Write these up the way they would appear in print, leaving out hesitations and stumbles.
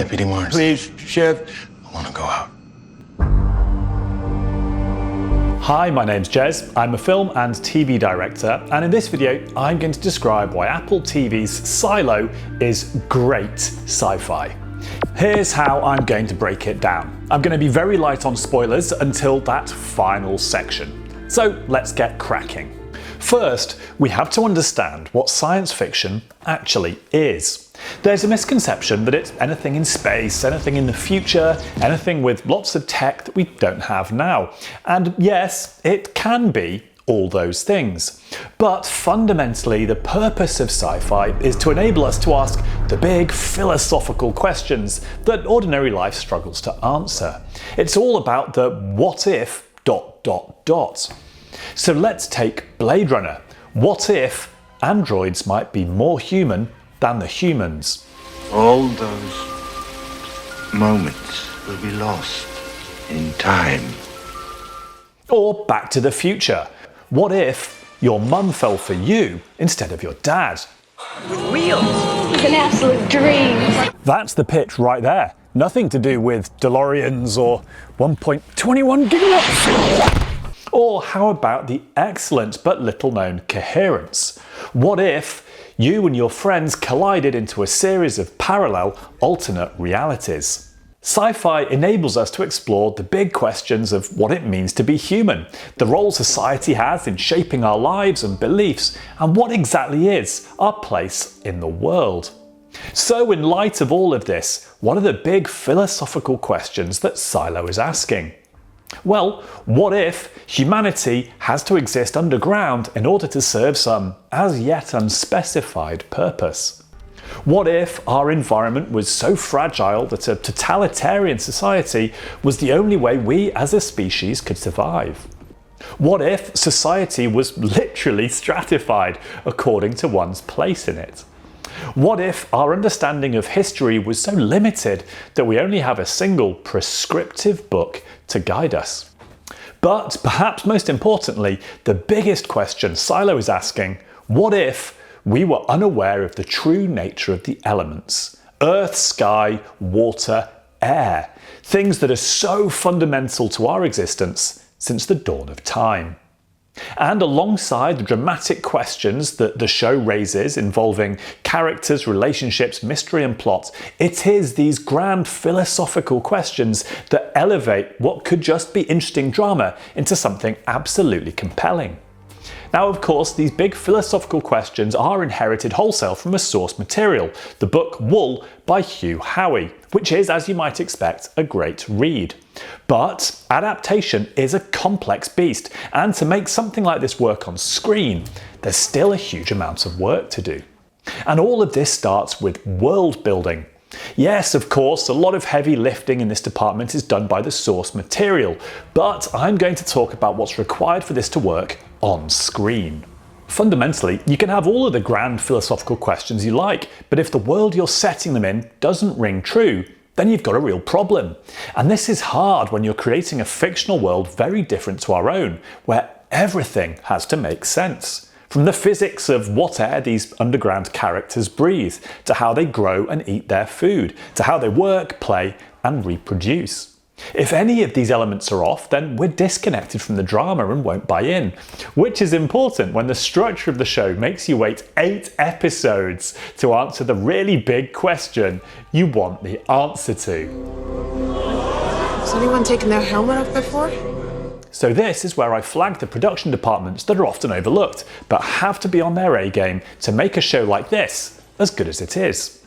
Deputy Mars. Please, Chef. I want to go out. Hi, my name's Jez. I'm a film and TV director, and in this video, I'm going to describe why Apple TV's Silo is great sci-fi. Here's how I'm going to break it down. I'm going to be very light on spoilers until that final section. So let's get cracking. First, we have to understand what science fiction actually is. There's a misconception that it's anything in space, anything in the future, anything with lots of tech that we don't have now. And yes, it can be all those things. But fundamentally, the purpose of sci-fi is to enable us to ask the big philosophical questions that ordinary life struggles to answer. It's all about the what if ... So let's take Blade Runner. What if androids might be more human than the humans? All those moments will be lost in time. Or Back to the Future. What if your mum fell for you instead of your dad? With wheels. It's an absolute dream. That's the pitch right there. Nothing to do with DeLoreans or 1.21 gigawatts. Or how about the excellent but little known Coherence? What if you and your friends collided into a series of parallel alternate realities? Sci-fi enables us to explore the big questions of what it means to be human, the role society has in shaping our lives and beliefs, and what exactly is our place in the world. So in light of all of this, what are the big philosophical questions that Silo is asking? Well, what if humanity has to exist underground in order to serve some as yet unspecified purpose? What if our environment was so fragile that a totalitarian society was the only way we as a species could survive? What if society was literally stratified according to one's place in it? What if our understanding of history was so limited that we only have a single prescriptive book to guide us? But perhaps most importantly, the biggest question Silo is asking, what if we were unaware of the true nature of the elements? Earth, sky, water, air. Things that are so fundamental to our existence since the dawn of time. And alongside the dramatic questions that the show raises involving characters, relationships, mystery and plot, it is these grand philosophical questions that elevate what could just be interesting drama into something absolutely compelling. Now, of course, these big philosophical questions are inherited wholesale from a source material, the book Wool by Hugh Howey, which is, as you might expect, a great read. But adaptation is a complex beast, and to make something like this work on screen, there's still a huge amount of work to do. And all of this starts with world building. Yes, of course, a lot of heavy lifting in this department is done by the source material, but I'm going to talk about what's required for this to work on screen. Fundamentally, you can have all of the grand philosophical questions you like, but if the world you're setting them in doesn't ring true, then you've got a real problem. And this is hard when you're creating a fictional world very different to our own, where everything has to make sense. From the physics of what air these underground characters breathe, to how they grow and eat their food, to how they work, play and reproduce. If any of these elements are off, then we're disconnected from the drama and won't buy in, which is important when the structure of the show makes you wait 8 episodes to answer the really big question you want the answer to. Has anyone taken their helmet off before? So this is where I flag the production departments that are often overlooked, but have to be on their A game to make a show like this as good as it is.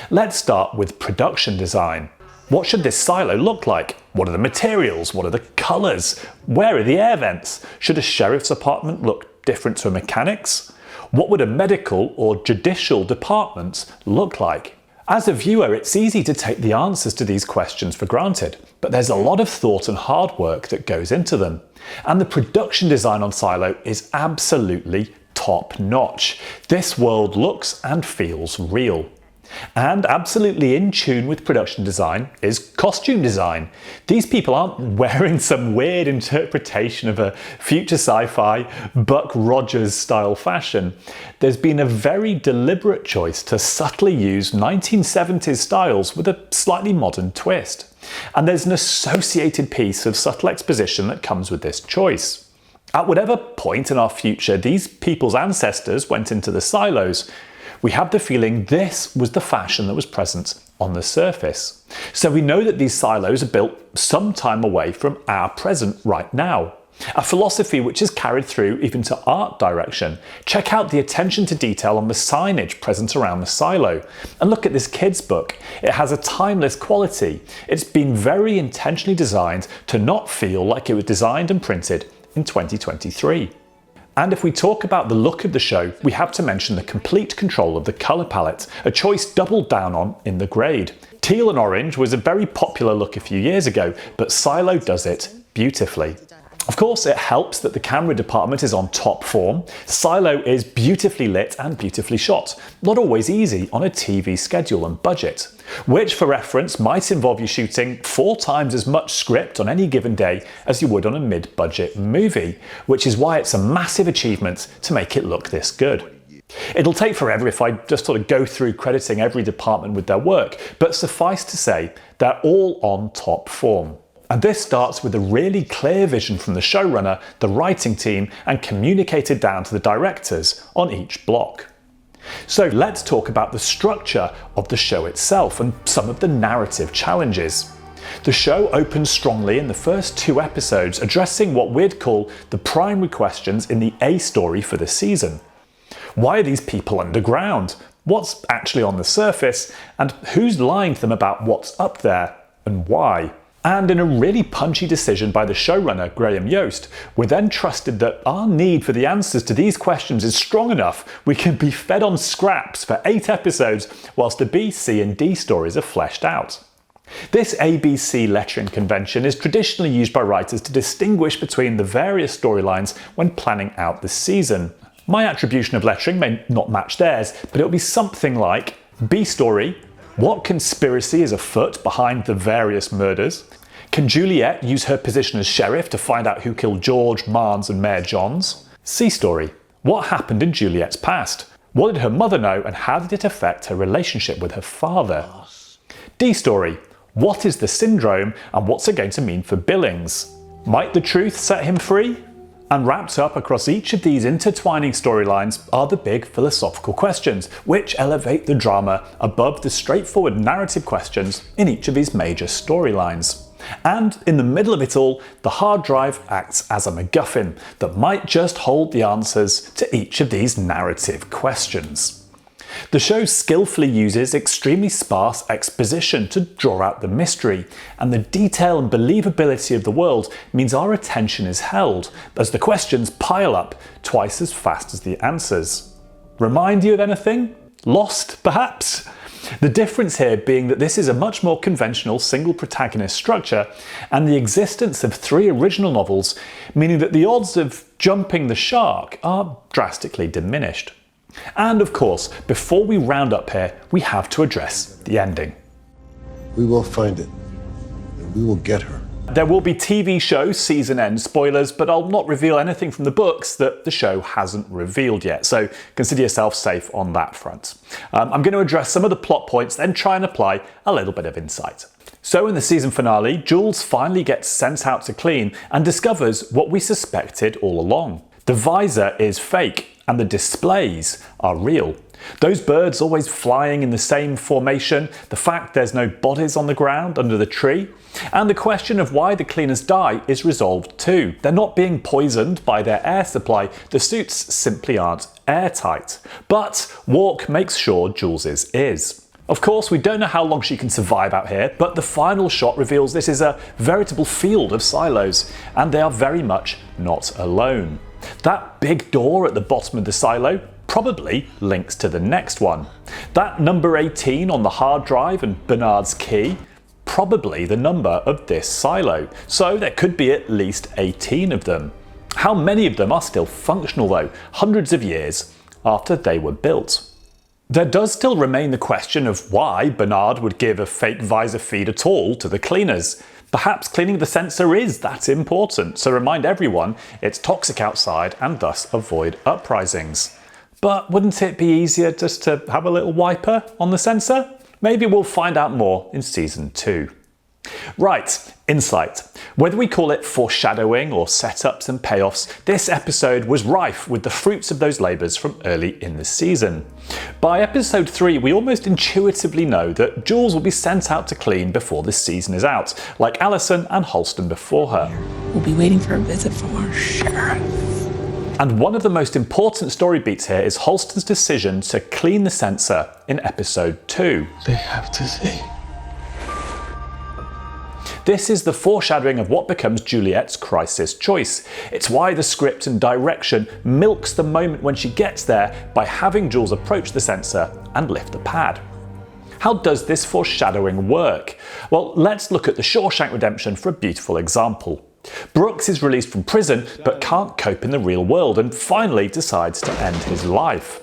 Let's start with production design. What should this silo look like? What are the materials? What are the colours? Where are the air vents? Should a sheriff's apartment look different to a mechanic's? What would a medical or judicial department look like? As a viewer, it's easy to take the answers to these questions for granted, but there's a lot of thought and hard work that goes into them. And the production design on Silo is absolutely top notch. This world looks and feels real. And absolutely in tune with production design is costume design. These people aren't wearing some weird interpretation of a future sci-fi Buck Rogers style fashion. There's been a very deliberate choice to subtly use 1970s styles with a slightly modern twist. And there's an associated piece of subtle exposition that comes with this choice. At whatever point in our future these people's ancestors went into the silos, we have the feeling this was the fashion that was present on the surface. So we know that these silos are built some time away from our present right now. A philosophy which is carried through even to art direction. Check out the attention to detail on the signage present around the silo. And look at this kid's book. It has a timeless quality. It's been very intentionally designed to not feel like it was designed and printed in 2023. And if we talk about the look of the show, we have to mention the complete control of the colour palette, a choice doubled down on in the grade. Teal and orange was a very popular look a few years ago, but Silo does it beautifully. Of course, it helps that the camera department is on top form. Silo is beautifully lit and beautifully shot, not always easy on a TV schedule and budget, which for reference might involve you shooting 4 times as much script on any given day as you would on a mid-budget movie, which is why it's a massive achievement to make it look this good. It'll take forever if I just sort of go through crediting every department with their work, but suffice to say, they're all on top form. And this starts with a really clear vision from the showrunner, the writing team, and communicated down to the directors on each block. So let's talk about the structure of the show itself and some of the narrative challenges. The show opens strongly in the first 2 episodes, addressing what we'd call the primary questions in the A story for the season. Why are these people underground? What's actually on the surface? And who's lying to them about what's up there and why? And in a really punchy decision by the showrunner, Graham Yost, we're then trusted that our need for the answers to these questions is strong enough we can be fed on scraps for 8 episodes whilst the B, C and D stories are fleshed out. This ABC lettering convention is traditionally used by writers to distinguish between the various storylines when planning out the season. My attribution of lettering may not match theirs, but it'll be something like B story. What conspiracy is afoot behind the various murders? Can Juliet use her position as sheriff to find out who killed George, Marnes and Mayor Johns? C story. What happened in Juliet's past? What did her mother know and how did it affect her relationship with her father? D story. What is the syndrome and what's it going to mean for Billings? Might the truth set him free? And wrapped up across each of these intertwining storylines are the big philosophical questions, which elevate the drama above the straightforward narrative questions in each of these major storylines. And in the middle of it all, the hard drive acts as a MacGuffin that might just hold the answers to each of these narrative questions. The show skillfully uses extremely sparse exposition to draw out the mystery, and the detail and believability of the world means our attention is held as the questions pile up twice as fast as the answers. Remind you of anything? Lost, perhaps? The difference here being that this is a much more conventional single protagonist structure, and the existence of 3 original novels, meaning that the odds of jumping the shark are drastically diminished. And of course, before we round up here, we have to address the ending. We will find it, and we will get her. There will be TV show season end spoilers, but I'll not reveal anything from the books that the show hasn't revealed yet, so consider yourself safe on that front. I'm going to address some of the plot points, then try and apply a little bit of insight. So in the season finale, Jules finally gets sent out to clean and discovers what we suspected all along. The visor is fake, and the displays are real. Those birds always flying in the same formation, the fact there's no bodies on the ground under the tree, and the question of why the cleaners die is resolved too. They're not being poisoned by their air supply, the suits simply aren't airtight. But Walk makes sure Jules's is. Of course, we don't know how long she can survive out here, but the final shot reveals this is a veritable field of silos, and they are very much not alone. That big door at the bottom of the silo probably links to the next one. That number 18 on the hard drive and Bernard's key, probably the number of this silo. So there could be at least 18 of them. How many of them are still functional though, hundreds of years after they were built? There does still remain the question of why Bernard would give a fake visor feed at all to the cleaners. Perhaps cleaning the sensor is that important, so remind everyone it's toxic outside and thus avoid uprisings. But wouldn't it be easier just to have a little wiper on the sensor? Maybe we'll find out more in season 2. Right, insight. Whether we call it foreshadowing or setups and payoffs, this episode was rife with the fruits of those labours from early in the season. By episode 3, we almost intuitively know that Jules will be sent out to clean before this season is out, like Allison and Halston before her. We'll be waiting for a visit from our sheriff. And one of the most important story beats here is Halston's decision to clean the sensor in episode 2. They have to see. This is the foreshadowing of what becomes Juliet's crisis choice. It's why the script and direction milks the moment when she gets there by having Jules approach the sensor and lift the pad. How does this foreshadowing work? Well, let's look at the Shawshank Redemption for a beautiful example. Brooks is released from prison but can't cope in the real world and finally decides to end his life.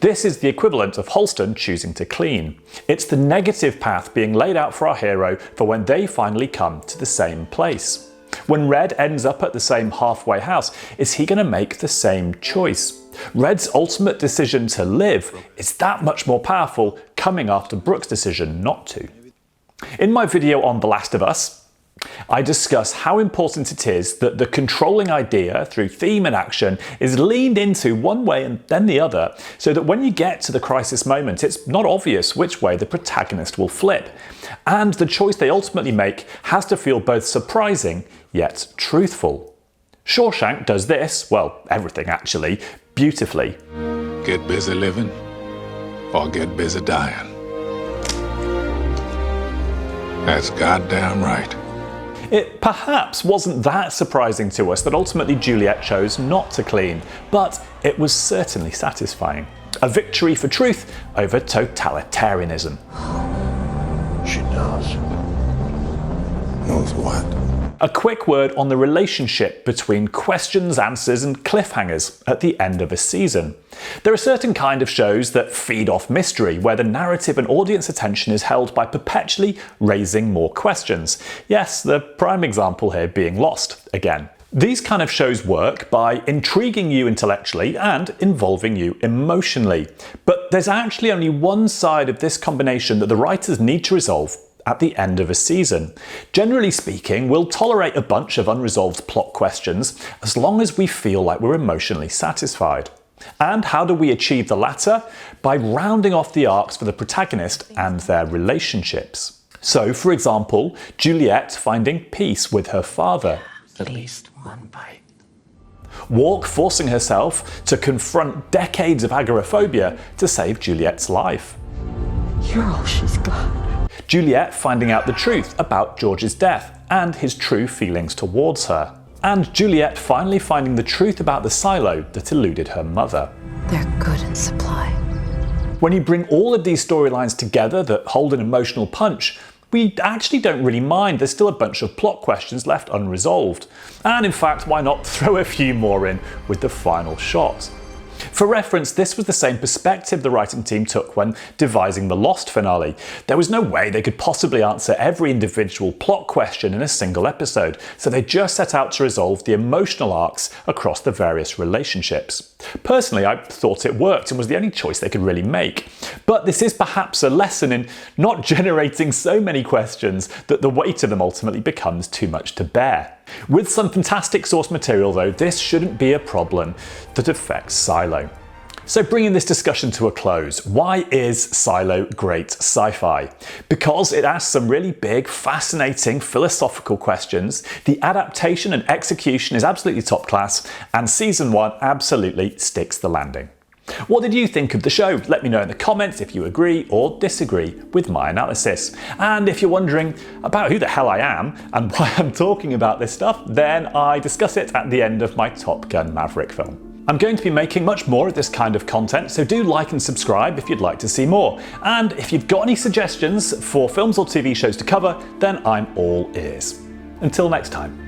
This is the equivalent of Halston choosing to clean. It's the negative path being laid out for our hero for when they finally come to the same place. When Red ends up at the same halfway house, is he going to make the same choice? Red's ultimate decision to live is that much more powerful, coming after Brooks' decision not to. In my video on The Last of Us, I discuss how important it is that the controlling idea through theme and action is leaned into one way and then the other, so that when you get to the crisis moment, it's not obvious which way the protagonist will flip. And the choice they ultimately make has to feel both surprising yet truthful. Shawshank does this, well, everything actually, beautifully. Get busy living or get busy dying. That's goddamn right. It perhaps wasn't that surprising to us that ultimately Juliet chose not to clean, but it was certainly satisfying. A victory for truth over totalitarianism. She knows. Knows what? A quick word on the relationship between questions, answers and cliffhangers at the end of a season. There are certain kind of shows that feed off mystery, where the narrative and audience attention is held by perpetually raising more questions. Yes, the prime example here being Lost again. These kind of shows work by intriguing you intellectually and involving you emotionally. But there's actually only one side of this combination that the writers need to resolve at the end of a season. Generally speaking, we'll tolerate a bunch of unresolved plot questions as long as we feel like we're emotionally satisfied. And how do we achieve the latter? By rounding off the arcs for the protagonist and their relationships. So, for example, Juliet finding peace with her father. At least one bite. Walk forcing herself to confront decades of agoraphobia to save Juliet's life. You're all she's got. Juliet finding out the truth about George's death and his true feelings towards her. And Juliet finally finding the truth about the silo that eluded her mother. They're good in supply. When you bring all of these storylines together that hold an emotional punch, we actually don't really mind. There's still a bunch of plot questions left unresolved. And in fact, why not throw a few more in with the final shot? For reference, this was the same perspective the writing team took when devising the Lost finale. There was no way they could possibly answer every individual plot question in a single episode, so they just set out to resolve the emotional arcs across the various relationships. Personally, I thought it worked and was the only choice they could really make. But this is perhaps a lesson in not generating so many questions that the weight of them ultimately becomes too much to bear. With some fantastic source material though, this shouldn't be a problem that affects Silo. So bringing this discussion to a close, why is Silo great sci-fi? Because it asks some really big, fascinating philosophical questions, the adaptation and execution is absolutely top class, and season 1 absolutely sticks the landing. What did you think of the show? Let me know in the comments if you agree or disagree with my analysis. And if you're wondering about who the hell I am and why I'm talking about this stuff, then I discuss it at the end of my Top Gun Maverick film. I'm going to be making much more of this kind of content, so do like and subscribe if you'd like to see more. And if you've got any suggestions for films or TV shows to cover, then I'm all ears. Until next time.